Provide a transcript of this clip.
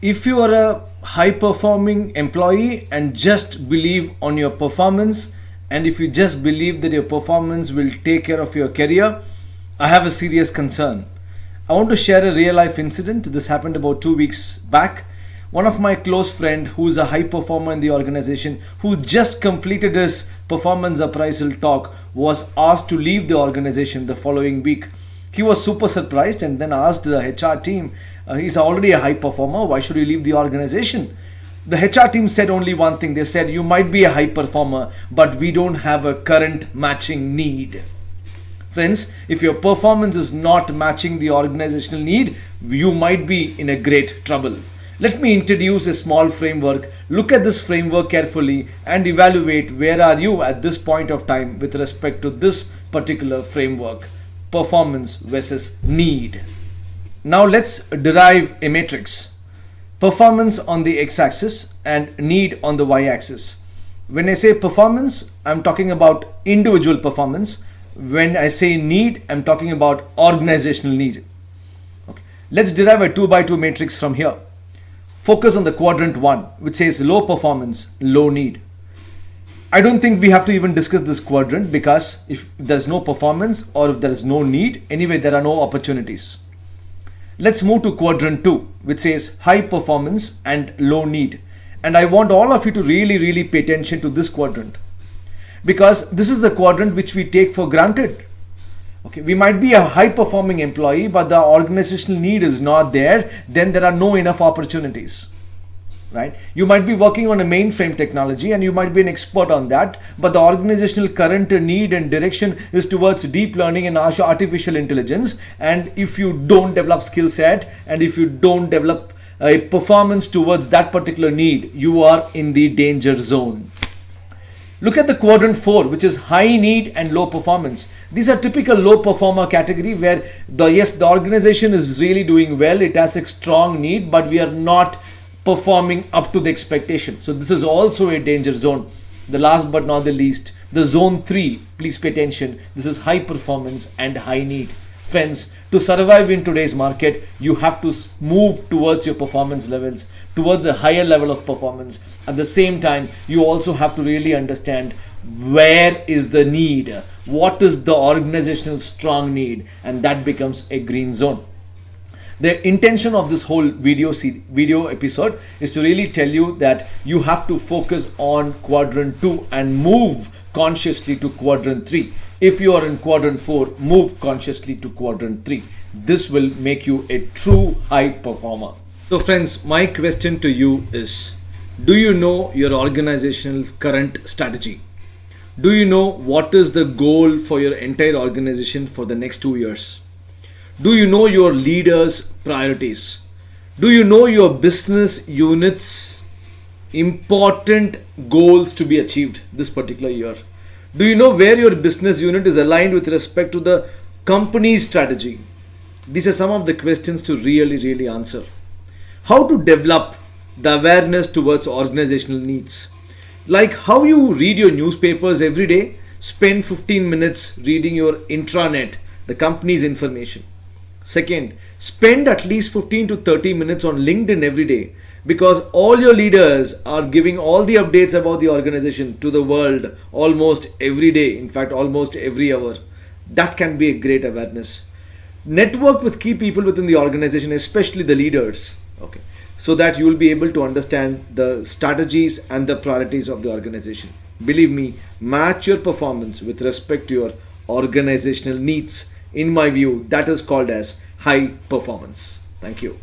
If you are a high performing employee and just believe on your performance, and if you just believe that your performance will take care of your career, I have a serious concern. I want to share a real life incident. This happened about 2 weeks back. One of my close friend who is a high performer in the organization, who just completed his performance appraisal talk, was asked to leave the organization the following week. He was super surprised and then asked the HR team, he's already a high performer, why should he leave the organization? The HR team said only one thing. They said, you might be a high performer, but we don't have a current matching need. Friends, if your performance is not matching the organizational need, you might be in a great trouble. Let me introduce a small framework. Look at this framework carefully and evaluate where are you at this point of time with respect to this particular framework. Performance versus need. Now let's derive a matrix. Performance on the x-axis and need on the y-axis. When I say performance, I'm talking about individual performance. When I say need, I'm talking about organizational need. Okay. Let's derive a 2x2 matrix from here. Focus on the quadrant 1, which says low performance, low need. I don't think we have to even discuss this quadrant, because if there's no performance or if there is no need, anyway, there are no opportunities. Let's move to quadrant 2, which says high performance and low need. And I want all of you to really pay attention to this quadrant, because this is the quadrant which we take for granted. Okay, we might be a high performing employee, but the organizational need is not there, then there are no enough opportunities. Right? You might be working on a mainframe technology and you might be an expert on that, but the organizational current need and direction is towards deep learning and artificial intelligence. And if you don't develop skill set and if you don't develop a performance towards that particular need, you are in the danger zone. Look at the quadrant 4, which is high need and low performance. These are typical low performer category where the organization is really doing well, it has a strong need, but we are not performing up to the expectation. So this is also a danger zone. The last but not the least, the zone 3, please pay attention. This is high performance and high need. Friends, to survive in today's market, you have to move towards your performance levels, towards a higher level of performance. At the same time, you also have to really understand where is the need, what is the organizational strong need, and that becomes a green zone. The intention of this whole video episode is to really tell you that you have to focus on quadrant 2 and move consciously to quadrant 3. If you are in quadrant 4, move consciously to quadrant 3. This will make you a true high performer. So friends, my question to you is, do you know your organization's current strategy? Do you know what is the goal for your entire organization for the next 2 years? Do you know your leaders' priorities? Do you know your business units' important goals to be achieved this particular year? Do you know where your business unit is aligned with respect to the company's strategy? These are some of the questions to really answer. How to develop the awareness towards organizational needs. Like how you read your newspapers every day, spend 15 minutes reading your intranet, the company's information. Second, spend at least 15 to 30 minutes on LinkedIn every day, because all your leaders are giving all the updates about the organization to the world almost every day, in fact almost every hour. That can be a great awareness. Network with key people within the organization, especially the leaders, okay, so that you will be able to understand the strategies and the priorities of the organization. Believe me, match your performance with respect to your organizational needs. In my view, that is called as high performance. Thank you.